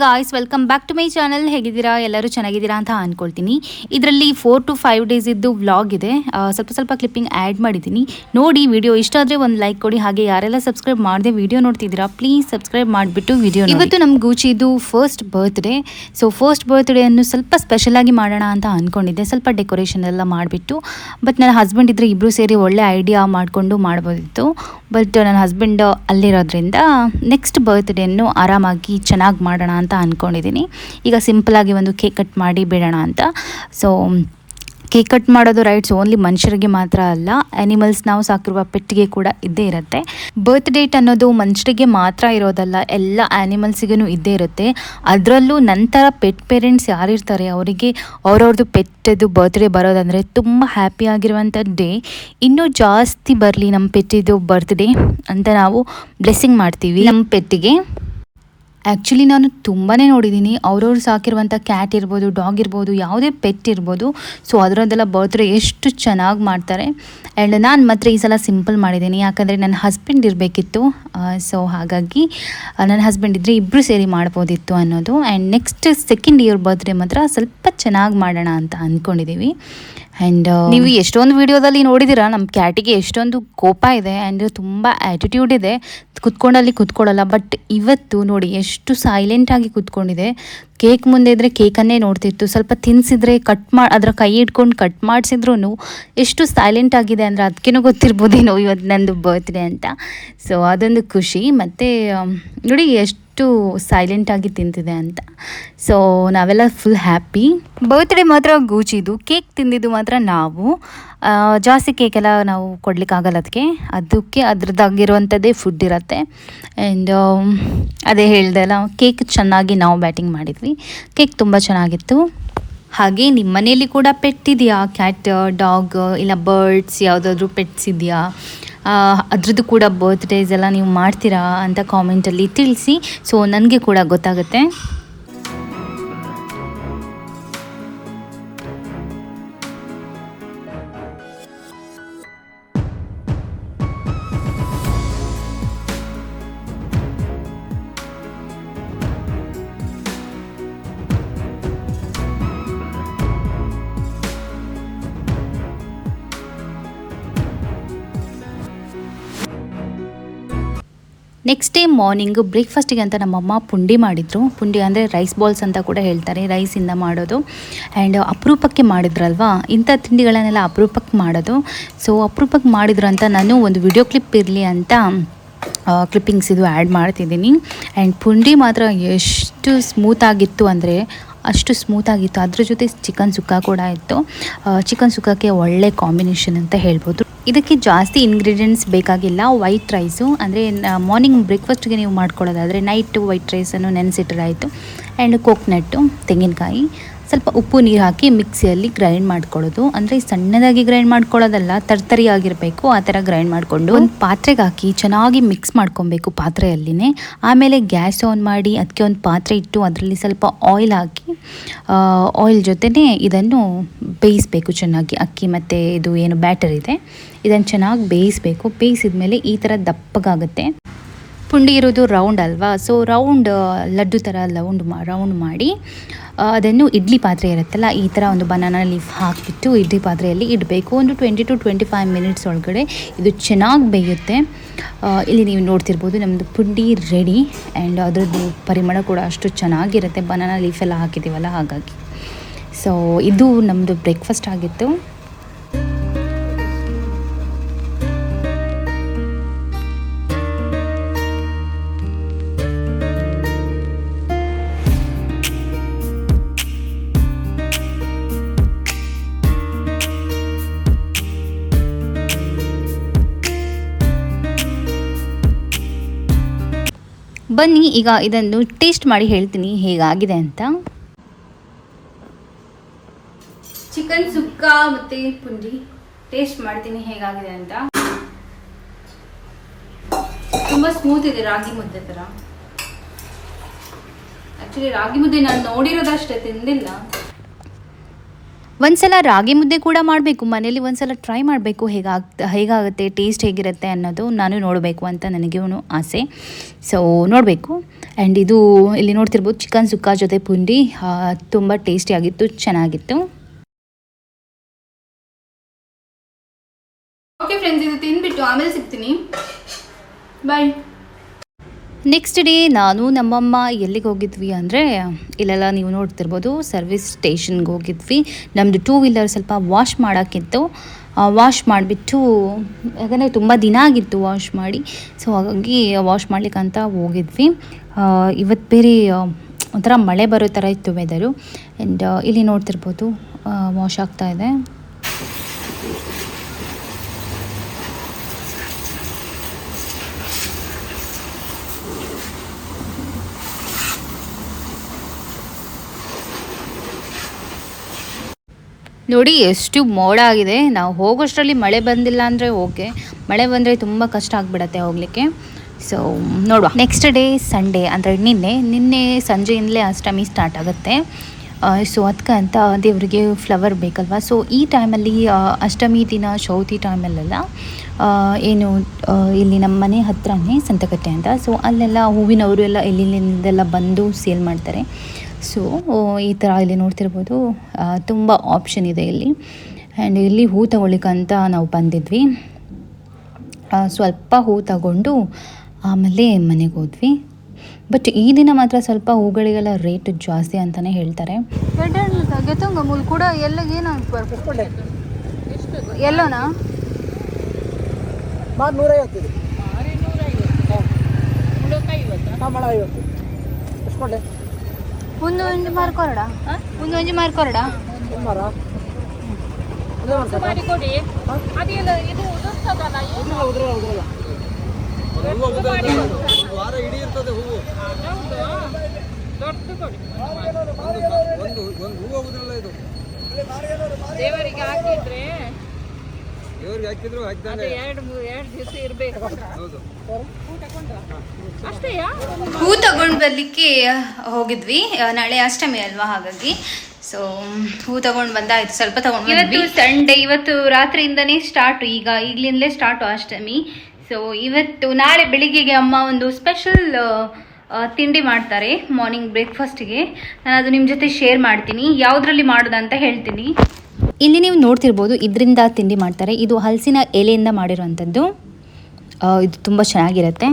Guys, welcome back to my channel. ಹೇಗಿದ್ದೀರಾ? ಎಲ್ಲರೂ ಚೆನ್ನಾಗಿದ್ದೀರಾ ಅಂತ ಅಂದ್ಕೊಳ್ತೀನಿ. ಇದರಲ್ಲಿ 4 to 5 ಡೇಸ್ ಇದ್ದು ವ್ಲಾಗ್ ಇದೆ. ಸ್ವಲ್ಪ ಕ್ಲಿಪ್ಪಿಂಗ್ ಆ್ಯಡ್ ಮಾಡಿದ್ದೀನಿ. ನೋಡಿ, ವಿಡಿಯೋ ಇಷ್ಟ ಆದರೆ ಒಂದು ಲೈಕ್ ಕೊಡಿ. ಹಾಗೆ ಯಾರೆಲ್ಲ ಸಬ್ಸ್ಕ್ರೈಬ್ ಮಾಡದೆ ವಿಡಿಯೋ ನೋಡ್ತಿದ್ದೀರಾ, ಪ್ಲೀಸ್ ಸಬ್ಸ್ಕ್ರೈಬ್ ಮಾಡಿಬಿಟ್ಟು ವಿಡಿಯೋ. ಇವತ್ತು ನಮ್ಮ ಗೂಚಿದು ಫಸ್ಟ್ ಬರ್ತ್ಡೇ. ಸೊ ಫಸ್ಟ್ ಬರ್ತ್ಡೇಯನ್ನು ಸ್ವಲ್ಪ ಸ್ಪೆಷಲಾಗಿ ಮಾಡೋಣ ಅಂತ ಅಂದ್ಕೊಂಡಿದ್ದೆ. ಸ್ವಲ್ಪ ಡೆಕೋರೇಷನ್ ಎಲ್ಲ ಮಾಡಿಬಿಟ್ಟು. ಬಟ್ ನನ್ನ ಹಸ್ಬೆಂಡ್ ಇದ್ದರೆ ಇಬ್ಬರು ಸೇರಿ ಒಳ್ಳೆ ಐಡಿಯಾ ಮಾಡಿಕೊಂಡು ಮಾಡ್ಬೋದಿತ್ತು. ಬಟ್ ನನ್ನ ಹಸ್ಬೆಂಡ್ ಅಲ್ಲಿರೋದ್ರಿಂದ ನೆಕ್ಸ್ಟ್ ಬರ್ತ್ಡೇಯನ್ನು ಆರಾಮಾಗಿ ಚೆನ್ನಾಗಿ ಮಾಡೋಣ ಅಂತ ಅಂದ್ಕೊಂಡಿದ್ದೀನಿ. ಈಗ ಸಿಂಪಲಾಗಿ ಒಂದು ಕೇಕ್ ಕಟ್ ಮಾಡಿ ಬಿಡೋಣ ಅಂತ. ಸೊ ಕೇಕ್ ಕಟ್ ಮಾಡೋದು ರೈಟ್ಸ್ ಓನ್ಲಿ ಮನುಷ್ಯರಿಗೆ ಮಾತ್ರ ಅಲ್ಲ, ಆ್ಯನಿಮಲ್ಸ್ ನಾವು ಸಾಕಿರುವ ಪೆಟ್ಟಿಗೆ ಕೂಡ ಇದ್ದೇ ಇರುತ್ತೆ. ಬರ್ತ್ ಡೇಟ್ ಅನ್ನೋದು ಮನುಷ್ಯರಿಗೆ ಮಾತ್ರ ಇರೋದಲ್ಲ, ಎಲ್ಲ ಆ್ಯನಿಮಲ್ಸಿಗೂ ಇದ್ದೇ ಇರುತ್ತೆ. ಅದರಲ್ಲೂ ನಂತರ ಪೆಟ್ ಪೇರೆಂಟ್ಸ್ ಯಾರಿರ್ತಾರೆ ಅವರಿಗೆ ಅವ್ರವ್ರದ್ದು ಪೆಟ್ಟದು ಬರ್ತ್ಡೇ ಬರೋದಂದರೆ ತುಂಬ ಹ್ಯಾಪಿ ಆಗಿರುವಂಥ ಡೇ. ಇನ್ನೂ ಜಾಸ್ತಿ ಬರಲಿ ನಮ್ಮ ಪೆಟ್ಟಿದ್ದು ಬರ್ತ್ಡೇ ಅಂತ ನಾವು ಬ್ಲೆಸ್ಸಿಂಗ್ ಮಾಡ್ತೀವಿ ನಮ್ಮ ಪೆಟ್ಟಿಗೆ. ಆ್ಯಕ್ಚುಲಿ ನಾನು ತುಂಬಾ ನೋಡಿದ್ದೀನಿ, ಅವ್ರವ್ರು ಸಾಕಿರುವಂಥ ಕ್ಯಾಟ್ ಇರ್ಬೋದು, ಡಾಗ್ ಇರ್ಬೋದು, ಯಾವುದೇ ಪೆಟ್ ಇರ್ಬೋದು. ಸೊ ಅದರದ್ದೆಲ್ಲ ಬರ್ತ್ಡೇ ಎಷ್ಟು ಚೆನ್ನಾಗಿ ಮಾಡ್ತಾರೆ. ಆ್ಯಂಡ್ ನಾನು ಮಾತ್ರ ಈ ಸಲ ಸಿಂಪಲ್ ಮಾಡಿದ್ದೀನಿ, ಯಾಕಂದರೆ ನನ್ನ ಹಸ್ಬೆಂಡ್ ಇರಬೇಕಿತ್ತು. ಸೊ ಹಾಗಾಗಿ ನನ್ನ ಹಸ್ಬೆಂಡ್ ಇದ್ದರೆ ಇಬ್ಬರು ಸೇರಿ ಮಾಡ್ಬೋದಿತ್ತು ಅನ್ನೋದು. And next second year birthday ಮಾತ್ರ ಸ್ವಲ್ಪ ಚೆನ್ನಾಗಿ ಮಾಡೋಣ ಅಂತ ಅಂದ್ಕೊಂಡಿದ್ದೀವಿ. ಆ್ಯಂಡ್ ನೀವು ಎಷ್ಟೊಂದು ವೀಡಿಯೋದಲ್ಲಿ ನೋಡಿದ್ದೀರಾ, ನಮ್ಮ ಕ್ಯಾಟಿಗೆ ಎಷ್ಟೊಂದು ಕೋಪ ಇದೆ ಆ್ಯಂಡ್ ತುಂಬ ಆ್ಯಟಿಟ್ಯೂಡ್ ಇದೆ. ಕುತ್ಕೊಂಡಲ್ಲಿ ಕುತ್ಕೊಳ್ಳಲ್ಲ. ಬಟ್ ಇವತ್ತು ನೋಡಿ ಎಷ್ಟು ಸೈಲೆಂಟಾಗಿ ಕುತ್ಕೊಂಡಿದೆ. ಕೇಕ್ ಮುಂದೆ ಇದ್ದರೆ ಕೇಕನ್ನೇ ನೋಡ್ತಿತ್ತು. ಸ್ವಲ್ಪ ತಿನ್ನಿಸಿದ್ರೆ ಅದರ ಕೈ ಇಟ್ಕೊಂಡು ಕಟ್ ಮಾಡಿಸಿದ್ರು ಎಷ್ಟು ಸೈಲೆಂಟ್ ಆಗಿದೆ ಅಂದರೆ ಅದಕ್ಕೇನೋ ಗೊತ್ತಿರ್ಬೋದೇನೋ ಇವತ್ತು ನಂದು ಬರ್ತ್ಡೇ ಅಂತ. ಸೊ ಅದೊಂದು ಖುಷಿ. ಮತ್ತು ನೋಡಿ ಎಷ್ಟು ಸೈಲೆಂಟಾಗಿ ತಿಂತಿದೆ ಅಂತ. ಸೊ ನಾವೆಲ್ಲ ಫುಲ್ ಹ್ಯಾಪಿ. ಬರ್ತ್ಡೇ ಮಾತ್ರ ಗೂಚಿದು, ಕೇಕ್ ತಿಂದಿದ್ದು ಮಾತ್ರ ನಾವು. ಜಾಸ್ತಿ ಕೇಕೆಲ್ಲ ನಾವು ಕೊಡಲಿಕ್ಕಾಗಲ್ಲ, ಅದಕ್ಕೆ ಅದ್ರದ್ದಾಗಿರುವಂಥದ್ದೇ ಫುಡ್ ಇರುತ್ತೆ. ಆ್ಯಂಡ್ ಅದೇ ಹೇಳ್ದೆ ಅಲ್ಲ, ಕೇಕ್ ಚೆನ್ನಾಗಿ ನಾವು ಬ್ಯಾಟಿಂಗ್ ಮಾಡಿದ್ವಿ. ಕೇಕ್ ತುಂಬ ಚೆನ್ನಾಗಿತ್ತು. ಹಾಗೆ ನಿಮ್ಮ ಮನೆಯಲ್ಲಿ ಕೂಡ ಪೆಟ್ ಇದೆಯಾ? ಕ್ಯಾಟ್, ಡಾಗ್ ಇಲ್ಲ ಬರ್ಡ್ಸ್ ಯಾವುದಾದ್ರೂ ಪೆಟ್ಸ್ ಇದೆಯಾ? ಅದ್ರದ್ದು ಕೂಡ ಬರ್ತ್ಡೇಸ್ ಎಲ್ಲ ನೀವು ಮಾಡ್ತೀರಾ ಅಂತ ಕಾಮೆಂಟಲ್ಲಿ ತಿಳಿಸಿ. ಸೊ ನನಗೆ ಕೂಡ ಗೊತ್ತಾಗುತ್ತೆ. ನೆಕ್ಸ್ಟ್ ಡೇ ಮಾರ್ನಿಂಗು ಬ್ರೇಕ್ಫಾಸ್ಟಿಗೆ ಅಂತ ನಮ್ಮಮ್ಮ ಪುಂಡಿ ಮಾಡಿದರು. ಪುಂಡಿ ಅಂದರೆ ರೈಸ್ ಬಾಲ್ಸ್ ಅಂತ ಕೂಡ ಹೇಳ್ತಾರೆ, ರೈಸಿಂದ ಮಾಡೋದು. ಆ್ಯಂಡ್ ಅಪರೂಪಕ್ಕೆ ಮಾಡಿದ್ರಲ್ವಾ, ಇಂಥ ತಿಂಡಿಗಳನ್ನೆಲ್ಲ ಅಪರೂಪಕ್ಕೆ ಮಾಡೋದು. ಸೊ ಅಪರೂಪಕ್ಕೆ ಮಾಡಿದ್ರು ಅಂತ ನಾನು ಒಂದು ವಿಡಿಯೋ ಕ್ಲಿಪ್ ಇರಲಿ ಅಂತ ಕ್ಲಿಪ್ಪಿಂಗ್ಸ್ ಇದು ಆ್ಯಡ್ ಮಾಡ್ತಿದ್ದೀನಿ. ಆ್ಯಂಡ್ ಪುಂಡಿ ಮಾತ್ರ ಎಷ್ಟು ಸ್ಮೂತಾಗಿತ್ತು ಅಂದರೆ ಅಷ್ಟು ಸ್ಮೂತಾಗಿತ್ತು. ಅದ್ರ ಜೊತೆ ಚಿಕನ್ ಸುಕ್ಕ ಕೂಡ ಇತ್ತು. ಚಿಕನ್ ಸುಕ್ಕಕ್ಕೆ ಒಳ್ಳೆ ಕಾಂಬಿನೇಷನ್ ಅಂತ ಹೇಳ್ಬೋದು. ಇದಕ್ಕೆ ಜಾಸ್ತಿ ಇಂಗ್ರೀಡಿಯೆಂಟ್ಸ್ ಬೇಕಾಗಿಲ್ಲ. ವೈಟ್ ರೈಸು ಅಂದರೆ ಮಾರ್ನಿಂಗ್ ಬ್ರೇಕ್ಫಾಸ್ಟ್ಗೆ ನೀವು ಮಾಡ್ಕೊಳ್ಳೋದಾದರೆ ನೈಟು ವೈಟ್ ರೈಸನ್ನು ನೆನೆಸಿಟ್ರಾಯಿತು. ಆ್ಯಂಡ್ ಕೋಕ್ನಟ್ಟು, ತೆಂಗಿನಕಾಯಿ, ಸ್ವಲ್ಪ ಉಪ್ಪು ನೀರು ಹಾಕಿ ಮಿಕ್ಸಿಯಲ್ಲಿ ಗ್ರೈಂಡ್ ಮಾಡ್ಕೊಳ್ಳೋದು. ಅಂದರೆ ಸಣ್ಣದಾಗಿ ಗ್ರೈಂಡ್ ಮಾಡ್ಕೊಳ್ಳೋದಲ್ಲ, ತರ್ತರಿ ಆಗಿರಬೇಕು. ಆ ಥರ ಗ್ರೈಂಡ್ ಮಾಡಿಕೊಂಡು ಒಂದು ಪಾತ್ರೆಗೆ ಹಾಕಿ ಚೆನ್ನಾಗಿ ಮಿಕ್ಸ್ ಮಾಡ್ಕೊಬೇಕು ಪಾತ್ರೆಯಲ್ಲಿನೇ. ಆಮೇಲೆ ಗ್ಯಾಸ್ ಆನ್ ಮಾಡಿ ಅದಕ್ಕೆ ಒಂದು ಪಾತ್ರೆ ಇಟ್ಟು ಅದರಲ್ಲಿ ಸ್ವಲ್ಪ ಆಯಿಲ್ ಹಾಕಿ ಆಯಿಲ್ ಜೊತೆನೇ ಇದನ್ನು ಬೇಯಿಸಬೇಕು ಚೆನ್ನಾಗಿ. ಅಕ್ಕಿ ಮತ್ತು ಇದು ಏನು ಬ್ಯಾಟರ್ ಇದೆ ಇದನ್ನು ಚೆನ್ನಾಗಿ ಬೇಯಿಸಬೇಕು. ಬೇಯಿಸಿದ ಮೇಲೆ ಈ ಥರ ದಪ್ಪಗಾಗುತ್ತೆ. ಪುಂಡಿ ಇರೋದು ರೌಂಡ್ ಅಲ್ವಾ, ಸೊ ರೌಂಡ್ ಲಡ್ಡು ಥರ ರೌಂಡ್ ಮಾಡಿ ಅದನ್ನು ಇಡ್ಲಿ ಪಾತ್ರೆ ಇರುತ್ತಲ್ಲ, ಈ ಥರ ಒಂದು ಬನಾನಾ ಲೀಫ್ ಹಾಕಿಬಿಟ್ಟು ಇಡ್ಲಿ ಪಾತ್ರೆಯಲ್ಲಿ ಇಡಬೇಕು. ಒಂದು 20 to 25 ಮಿನಿಟ್ಸ್ ಒಳಗಡೆ ಇದು ಚೆನ್ನಾಗಿ ಬೇಯುತ್ತೆ. ಇಲ್ಲಿ ನೀವು ನೋಡ್ತಿರ್ಬೋದು ನಮ್ಮದು ಪುಂಡಿ ರೆಡಿ. ಆ್ಯಂಡ್ ಅದರದ್ದು ಪರಿಮಳ ಕೂಡ ಅಷ್ಟು ಚೆನ್ನಾಗಿರುತ್ತೆ, ಬನಾನಾ ಲೀಫೆಲ್ಲ ಹಾಕಿದ್ದೀವಲ್ಲ ಹಾಗಾಗಿ. ಸೊ ಇದು ನಮ್ಮದು ಬ್ರೇಕ್ಫಾಸ್ಟ್ ಆಗಿತ್ತು. ಬನ್ನಿ ಈಗ ಇದನ್ನು ಟೇಸ್ಟ್ ಮಾಡಿ ಹೇಳ್ತೀನಿ ಹೇಗಾಗಿದೆ ಅಂತ. ಚಿಕನ್ ಸುಕ್ಕ ಮತ್ತು ಪುಂಡಿ ಟೇಸ್ಟ್ ಮಾಡ್ತೀನಿ ಹೇಗಾಗಿದೆ ಅಂತ. ತುಂಬ ಸ್ಮೂತ್ ಇದೆ, ರಾಗಿ ಮುದ್ದೆ ಥರ. ಆ್ಯಕ್ಚುಲಿ ರಾಗಿ ಮುದ್ದೆ ನಾನು ನೋಡಿರೋದಷ್ಟೇ, ತಿಂದಿಲ್ಲ. ಒಂದ್ಸಲ ರಾಗಿ ಮುದ್ದೆ ಕೂಡ ಮಾಡಬೇಕು ಮನೇಲಿ, ಒಂದ್ಸಲ ಟ್ರೈ ಮಾಡಬೇಕು ಹೇಗಾಗುತ್ತೆ, ಟೇಸ್ಟ್ ಹೇಗಿರುತ್ತೆ ಅನ್ನೋದು ನಾನು ನೋಡಬೇಕು ಅಂತ ನನಗೂ ಆಸೆ. ಸೊ ನೋಡಬೇಕು. ಆ್ಯಂಡ್ ಇದು ಇಲ್ಲಿ ನೋಡ್ತಿರ್ಬೋದು ಚಿಕನ್ ಸುಕ್ಕ ಜೊತೆ ಪುಂಡಿ, ತುಂಬ ಟೇಸ್ಟಿಯಾಗಿತ್ತು, ಚೆನ್ನಾಗಿತ್ತು. ಓಕೆ ಫ್ರೆಂಡ್ಸ್, ಇದು ತಿಂದ್ಬಿಟ್ಟು ಆಮೇಲೆ ಸಿಗ್ತೀನಿ. ಬಾಯ್. ನೆಕ್ಸ್ಟ್ ಡೇ ನಾನು ನಮ್ಮಮ್ಮ ಎಲ್ಲಿಗೆ ಹೋಗಿದ್ವಿ ಅಂದರೆ, ಇಲ್ಲೆಲ್ಲ ನೀವು ನೋಡ್ತಿರ್ಬೋದು ಸರ್ವಿಸ್ ಸ್ಟೇಷನ್ಗೆ ಹೋಗಿದ್ವಿ. ನಮ್ಮದು 2 ವೀಲರ್ ಸ್ವಲ್ಪ ವಾಶ್ ಮಾಡೋಕ್ಕಿತ್ತು. ವಾಶ್ ಮಾಡಿಬಿಟ್ಟು, ಯಾಕಂದರೆ ತುಂಬ ದಿನ ಆಗಿತ್ತು ವಾಶ್ ಮಾಡಿ, ಸೊ ಹಾಗಾಗಿ ವಾಶ್ ಮಾಡ್ಲಿಕ್ಕಂತ ಹೋಗಿದ್ವಿ. ಇವತ್ತು ಬೇರೆ ಒಂಥರ ಮಳೆ ಬರೋ ಥರ ಇತ್ತು ವೆದರು. ಆ್ಯಂಡ್ ಇಲ್ಲಿ ನೋಡ್ತಿರ್ಬೋದು ವಾಶ್ ಆಗ್ತಾಯಿದೆ. ನೋಡಿ ಎಷ್ಟು ಮೋಡ ಆಗಿದೆ. ನಾವು ಹೋಗೋಷ್ಟರಲ್ಲಿ ಮಳೆ ಬಂದಿಲ್ಲ ಅಂದರೆ ಓಕೆ, ಮಳೆ ಬಂದರೆ ತುಂಬ ಕಷ್ಟ ಆಗಿಬಿಡತ್ತೆ ಹೋಗಲಿಕ್ಕೆ. ಸೊ ನೋಡುವ. ನೆಕ್ಸ್ಟ್ ಡೇ ಸಂಡೇ ಅಂದರೆ ನಿನ್ನೆ ಸಂಜೆಯಿಂದಲೇ ಅಷ್ಟಮಿ ಸ್ಟಾರ್ಟ್ ಆಗುತ್ತೆ. ಸೊ ಅದಕ್ಕಂತ ದೇವರಿಗೆ ಫ್ಲವರ್ ಬೇಕಲ್ವ. ಸೊ ಈ ಟೈಮಲ್ಲಿ ಅಷ್ಟಮಿ ದಿನ ಚೌತಿ ಟೈಮಲ್ಲೆಲ್ಲ ಏನು ಇಲ್ಲಿ ನಮ್ಮ ಮನೆ ಹತ್ರನೇ ಸಂತಕಟ್ಟೆ ಅಂತ, ಸೊ ಅಲ್ಲೆಲ್ಲ ಹೂವಿನವರು ಎಲ್ಲ ಇಲ್ಲಿಂದೆಲ್ಲ ಬಂದು ಸೇಲ್ ಮಾಡ್ತಾರೆ. ಸೊ ಈ ಥರ ಇಲ್ಲಿ ನೋಡ್ತಿರ್ಬೋದು ತುಂಬ ಆಪ್ಷನ್ ಇದೆ ಇಲ್ಲಿ. ಆ್ಯಂಡ್ ಇಲ್ಲಿ ಹೂ ತಗೊಳ್ಳಿಕ್ಕಂತ ನಾವು ಬಂದಿದ್ವಿ. ಸ್ವಲ್ಪ ಹೂ ತಗೊಂಡು ಆಮೇಲೆ ಮನೆಗೆ ಹೋದ್ವಿ. ಬಟ್ ಈ ದಿನ ಮಾತ್ರ ಸ್ವಲ್ಪ ಹೂಗಳಿಗೆಲ್ಲ ರೇಟ್ ಜಾಸ್ತಿ ಅಂತಲೇ ಹೇಳ್ತಾರೆ. ಕೂಡ ಎಲ್ಲೋನಾ ಒಂದು ಮಾರ್ಕೊರಡ ಒಂದು ಮಾರ್ಕೊರಡ ದೇವರಿಗೆ ಹಾಕಿದ್ರೆ ದಿವಸ ಇರಬೇಕು. ಹೂ ತಗೊಂಡು ಬರ್ಲಿಕ್ಕೆ ಹೋಗಿದ್ವಿ. ನಾಳೆ ಅಷ್ಟಮಿ ಅಲ್ವಾ, ಹಾಗಾಗಿ ಸೊ ಹೂ ತಗೊಂಡು ಬಂದಾಯ್ತು. ಸ್ವಲ್ಪ ತಗೊಂಡು ಇವತ್ತು ಸಂಡೇ, ಇವತ್ತು ರಾತ್ರಿಯಿಂದನೇ ಸ್ಟಾರ್ಟು, ಈಗಲಿಂದಲೇ ಸ್ಟಾರ್ಟು ಅಷ್ಟಮಿ. ಸೊ ಇವತ್ತು ನಾಳೆ ಬೆಳಿಗ್ಗೆಗೆ ಅಮ್ಮ ಒಂದು ಸ್ಪೆಷಲ್ ತಿಂಡಿ ಮಾಡ್ತಾರೆ ಮಾರ್ನಿಂಗ್ ಬ್ರೇಕ್ಫಾಸ್ಟಿಗೆ. ನಾನು ಅದು ನಿಮ್ಮ ಜೊತೆ ಶೇರ್ ಮಾಡ್ತೀನಿ, ಯಾವುದ್ರಲ್ಲಿ ಮಾಡೋದಂತ ಹೇಳ್ತೀನಿ. ಇಲ್ಲಿ ನೀವು ನೋಡ್ತಿರ್ಬೋದು ಇದರಿಂದ ತಿಂಡಿ ಮಾಡ್ತಾರೆ. ಇದು ಹಲಸಿನ ಎಲೆಯಿಂದ ಮಾಡಿರುವಂಥದ್ದು. ಇದು ತುಂಬ ಚೆನ್ನಾಗಿರುತ್ತೆ.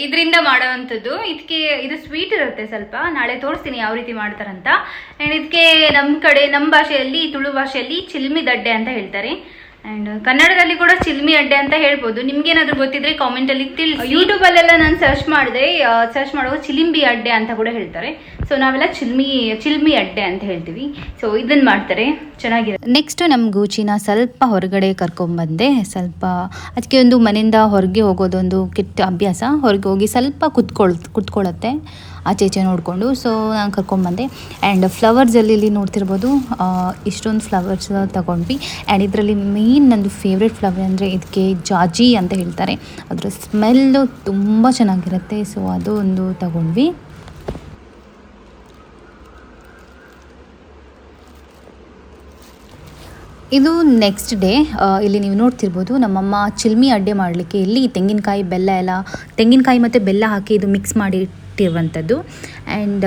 ಇದರಿಂದ ಮಾಡೋವಂಥದ್ದು. ಇದು ಸ್ವೀಟ್ ಇರುತ್ತೆ ಸ್ವಲ್ಪ. ನಾಳೆ ತೋರಿಸ್ತೀನಿ ಯಾವ ರೀತಿ ಮಾಡ್ತಾರಂತ. ಆ್ಯಂಡ್ ಇದಕ್ಕೆ ನಮ್ಮ ಭಾಷೆಯಲ್ಲಿ, ತುಳು ಭಾಷೆಯಲ್ಲಿ ಚಿಲ್ಮಿ ದಡ್ಡೆ ಅಂತ ಹೇಳ್ತಾರೆ. ಆ್ಯಂಡ್ ಕನ್ನಡದಲ್ಲಿ ಕೂಡ ಚಿಲ್ಮಿ ಅಡ್ಡೆ ಅಂತ ಹೇಳ್ಬೋದು. ನಿಮ್ಗೇನಾದ್ರೂ ಗೊತ್ತಿದ್ರೆ ಕಾಮೆಂಟಲ್ಲಿ ತಿಳಿಸಿ. ಯೂಟ್ಯೂಬಲ್ಲೆಲ್ಲ ನಾನು ಸರ್ಚ್ ಮಾಡುವಾಗ ಚಿಲಿಂಬಿ ಅಡ್ಡೆ ಅಂತ ಕೂಡ ಹೇಳ್ತಾರೆ. ಸೊ ನಾವೆಲ್ಲ ಚಿಲ್ಮಿ ಅಡ್ಡೆ ಅಂತ ಹೇಳ್ತೀವಿ. ಸೊ ಇದನ್ನು ಮಾಡ್ತಾರೆ, ಚೆನ್ನಾಗಿರುತ್ತೆ. ನೆಕ್ಸ್ಟ್ ನಮ್ಮ ಗೂಚಿನ ಸ್ವಲ್ಪ ಹೊರಗಡೆ ಕರ್ಕೊಂಬಂದೆ. ಸ್ವಲ್ಪ ಅದಕ್ಕೆ ಒಂದು ಮನೆಯಿಂದ ಹೊರಗೆ ಹೋಗೋದೊಂದು ಕೆಟ್ಟ ಅಭ್ಯಾಸ. ಹೊರಗೆ ಹೋಗಿ ಸ್ವಲ್ಪ ಕುತ್ಕೊಳ್ಳುತ್ತೆ ಆಚೆ ಈಚೆ ನೋಡಿಕೊಂಡು. ಸೊ ನಾನು ಕರ್ಕೊಂಬಂದೆ. ಆ್ಯಂಡ್ ಫ್ಲವರ್ಸಲ್ಲಿ ಇಲ್ಲಿ ನೋಡ್ತಿರ್ಬೋದು ಇಷ್ಟೊಂದು ಫ್ಲವರ್ಸ್ ತಗೊಂಡ್ವಿ. ಆ್ಯಂಡ್ ಇದರಲ್ಲಿ ಮೇನ್ ನಂದು ಫೇವ್ರೆಟ್ ಫ್ಲವರ್ ಅಂದರೆ ಇದಕ್ಕೆ ಜಾಜಿ ಅಂತ ಹೇಳ್ತಾರೆ. ಅದರ ಸ್ಮೆಲ್ಲು ತುಂಬ ಚೆನ್ನಾಗಿರುತ್ತೆ. ಸೊ ಅದು ಒಂದು ತಗೊಂಡ್ವಿ. ಇದು ನೆಕ್ಸ್ಟ್ ಡೇ. ಇಲ್ಲಿ ನೀವು ನೋಡ್ತಿರ್ಬೋದು ನಮ್ಮಮ್ಮ ಚಿಲ್ಮಿ ಅಡ್ಡೆ ಮಾಡಲಿಕ್ಕೆ ಇಲ್ಲಿ ತೆಂಗಿನಕಾಯಿ ಮತ್ತು ಬೆಲ್ಲ ಹಾಕಿ ಇದು ಮಿಕ್ಸ್ ಮಾಡಿ ಇಟ್ಟಿರುವಂಥದ್ದು. ಆ್ಯಂಡ್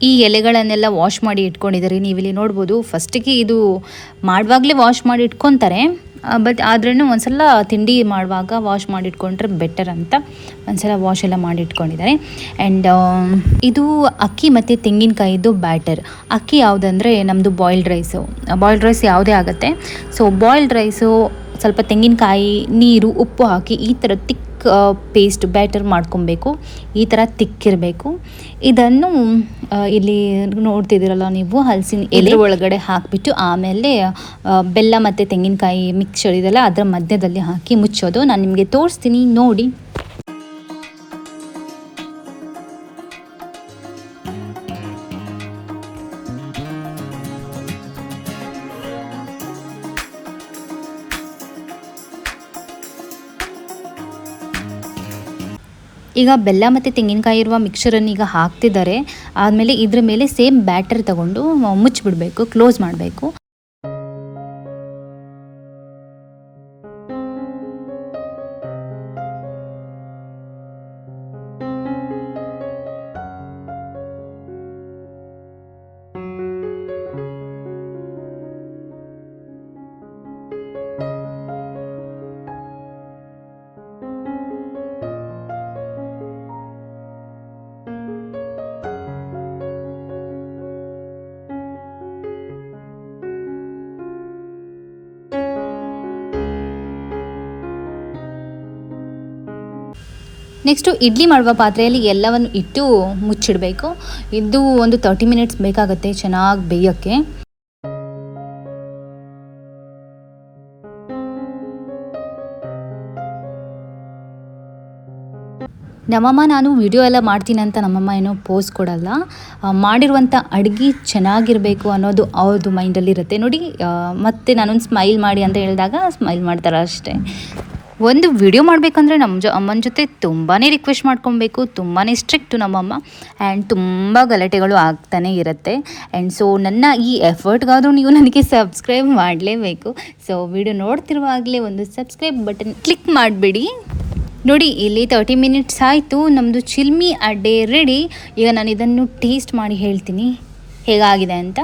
ಈ ಎಲೆಗಳನ್ನೆಲ್ಲ ವಾಶ್ ಮಾಡಿ ಇಟ್ಕೊಂಡಿದ್ದಾರೆ. ನೀವಿಲ್ಲಿ ನೋಡ್ಬೋದು. ಫಸ್ಟಿಗೆ ಇದು ಮಾಡುವಾಗಲೇ ವಾಶ್ ಮಾಡಿ ಇಟ್ಕೊತಾರೆ. ಬಟ್ ಆದ್ರೂ ಒಂದ್ಸಲ ತಿಂಡಿ ಮಾಡುವಾಗ ವಾಶ್ ಮಾಡಿ ಇಟ್ಕೊಂಡ್ರೆ ಬೆಟರ್ ಅಂತ ಒಂದ್ಸಲ ವಾಶ್ ಎಲ್ಲ ಮಾಡಿ ಇಟ್ಕೊಂಡಿದ್ದಾರೆ. ಆ್ಯಂಡ್ ಇದು ಅಕ್ಕಿ ಮತ್ತು ತೆಂಗಿನಕಾಯಿದು ಬ್ಯಾಟರ್. ಅಕ್ಕಿ ಯಾವುದಂದರೆ ನಮ್ಮದು ಬಾಯ್ಲ್ಡ್ ರೈಸ್ ಯಾವುದೇ ಆಗುತ್ತೆ. ಸೊ ಬಾಯ್ಲ್ಡ್ ರೈಸು ಸ್ವಲ್ಪ ತೆಂಗಿನಕಾಯಿ, ನೀರು, ಉಪ್ಪು ಹಾಕಿ ಈ ಥರ ತಿಕ್ ಪೇಸ್ಟ್ ಬ್ಯಾಟರ್ ಮಾಡ್ಕೊಬೇಕು. ಈ ಥರ ತಿಕ್ಕಿರಬೇಕು. ಇದನ್ನು ಇಲ್ಲಿ ನೋಡ್ತಿದ್ದೀರಲ್ಲ ನೀವು, ಹಲಸಿನ ಎಲೆ ಒಳಗಡೆ ಹಾಕಿಬಿಟ್ಟು ಆಮೇಲೆ ಬೆಲ್ಲ ಮತ್ತು ತೆಂಗಿನಕಾಯಿ ಮಿಕ್ಸ್ಚರ್ ಇದೆಲ್ಲ ಅದರ ಮಧ್ಯದಲ್ಲಿ ಹಾಕಿ ಮುಚ್ಚೋದು. ನಾನು ನಿಮಗೆ ತೋರಿಸ್ತೀನಿ ನೋಡಿ. ಈಗ ಬೆಲ್ಲ ಮತ್ತು ತೆಂಗಿನಕಾಯಿ ಇರುವ ಮಿಕ್ಸರನ್ನು ಈಗ ಹಾಕ್ತಿದ್ದಾರೆ. ಆದಮೇಲೆ ಇದ್ರ ಮೇಲೆ ಸೇಮ್ ಬ್ಯಾಟರ್ ತಗೊಂಡು ಮುಚ್ಚಿಬಿಡಬೇಕು, ಕ್ಲೋಸ್ ಮಾಡಬೇಕು. ನೆಕ್ಸ್ಟು ಇಡ್ಲಿ ಮಾಡುವ ಪಾತ್ರೆಯಲ್ಲಿ ಎಲ್ಲವನ್ನು ಇಟ್ಟು ಮುಚ್ಚಿಡಬೇಕು. ಇದು ಒಂದು 30 ಮಿನಿಟ್ಸ್ ಬೇಕಾಗುತ್ತೆ ಚೆನ್ನಾಗಿ ಬೇಯೋಕ್ಕೆ. ನಮ್ಮಮ್ಮ ನಾನು ವಿಡಿಯೋ ಎಲ್ಲ ಮಾಡ್ತೀನಿ ಅಂತ ನಮ್ಮಮ್ಮ ಏನೋ ಪೋಸ್ ಕೊಡಲ್ಲ. ಮಾಡಿರುವಂಥ ಅಡುಗೆ ಚೆನ್ನಾಗಿರಬೇಕು ಅನ್ನೋದು ಅವ್ರದ್ದು ಮೈಂಡಲ್ಲಿರುತ್ತೆ ನೋಡಿ. ಮತ್ತು ನಾನೊಂದು ಸ್ಮೈಲ್ ಮಾಡಿ ಅಂತ ಹೇಳಿದಾಗ ಸ್ಮೈಲ್ ಮಾಡ್ತಾರೆ ಅಷ್ಟೇ. ಒಂದು ವಿಡಿಯೋ ಮಾಡಬೇಕಂದ್ರೆ ಅಮ್ಮನ ಜೊತೆ ತುಂಬಾ ರಿಕ್ವೆಸ್ಟ್ ಮಾಡ್ಕೊಬೇಕು. ತುಂಬಾ ಸ್ಟ್ರಿಕ್ಟು ನಮ್ಮಮ್ಮ ಆ್ಯಂಡ್ ತುಂಬ ಗಲಾಟೆಗಳು ಆಗ್ತಾನೆ ಇರುತ್ತೆ. ಆ್ಯಂಡ್ ಸೊ ನನ್ನ ಈ ಎಫರ್ಟ್ಗಾದರೂ ನೀವು ನನಗೆ ಸಬ್ಸ್ಕ್ರೈಬ್ ಮಾಡಲೇಬೇಕು. ಸೊ ವಿಡಿಯೋ ನೋಡ್ತಿರುವಾಗಲೇ ಒಂದು ಸಬ್ಸ್ಕ್ರೈಬ್ ಬಟನ್ ಕ್ಲಿಕ್ ಮಾಡಿಬಿಡಿ. ನೋಡಿ ಇಲ್ಲಿ 30 ಮಿನಿಟ್ಸ್ ಆಯಿತು. ನಮ್ಮದು ಚಿಲ್ಮಿ ಅಡ್ಡೆ ರೆಡಿ. ಈಗ ನಾನು ಇದನ್ನು ಟೇಸ್ಟ್ ಮಾಡಿ ಹೇಳ್ತೀನಿ ಹೇಗಾಗಿದೆ ಅಂತ.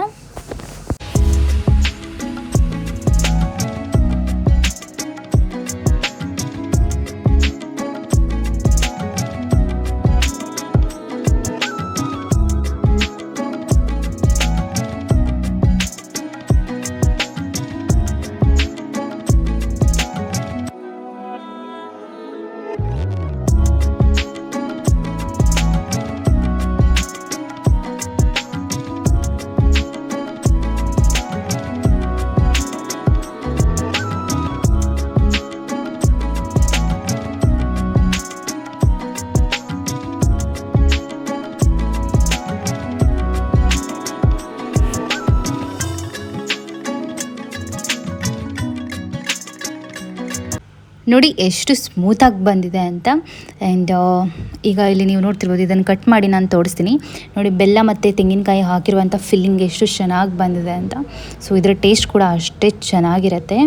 ನೋಡಿ ಎಷ್ಟು ಸ್ಮೂತಾಗಿ ಬಂದಿದೆ ಅಂತ. ಆ್ಯಂಡ್ ಈಗ ಇಲ್ಲಿ ನೀವು ನೋಡ್ತಿರ್ಬೋದು, ಇದನ್ನು ಕಟ್ ಮಾಡಿ ನಾನು ತೋರಿಸ್ತೀನಿ. ನೋಡಿ ಬೆಲ್ಲ ಮತ್ತು ತೆಂಗಿನಕಾಯಿ ಹಾಕಿರುವಂಥ ಫಿಲ್ಲಿಂಗ್ ಎಷ್ಟು ಚೆನ್ನಾಗಿ ಬಂದಿದೆ ಅಂತ. ಸೊ ಇದರ ಟೇಸ್ಟ್ ಕೂಡ ಅಷ್ಟೇ ಚೆನ್ನಾಗಿರುತ್ತೆ.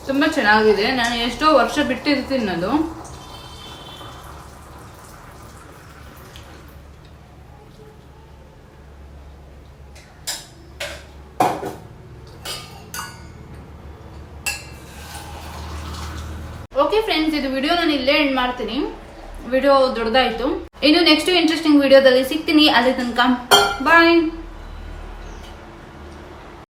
ತುಂಬ ಚೆನ್ನಾಗಿದೆ. ನಾನು ಎಷ್ಟೋ ವರ್ಷ ಬಿಟ್ಟಿರ್ತೀನಿ ಅದು. ಓಕೆ ಫ್ರೆಂಡ್ಸ್, ಇದು ವಿಡಿಯೋ ನಾನು ಇಲ್ಲೇ ಎಂಡ್ ಮಾಡ್ತೀನಿ. ವಿಡಿಯೋ ದೊಡ್ಡದಾಯಿತು. ಇನ್ನು ನೆಕ್ಸ್ಟ್ ಇಂಟ್ರೆಸ್ಟಿಂಗ್ ವಿಡಿಯೋದಲ್ಲಿ ಸಿಗ್ತೀನಿ. ಅಲ್ಲಿ ತನಕ ಬಾಯ್.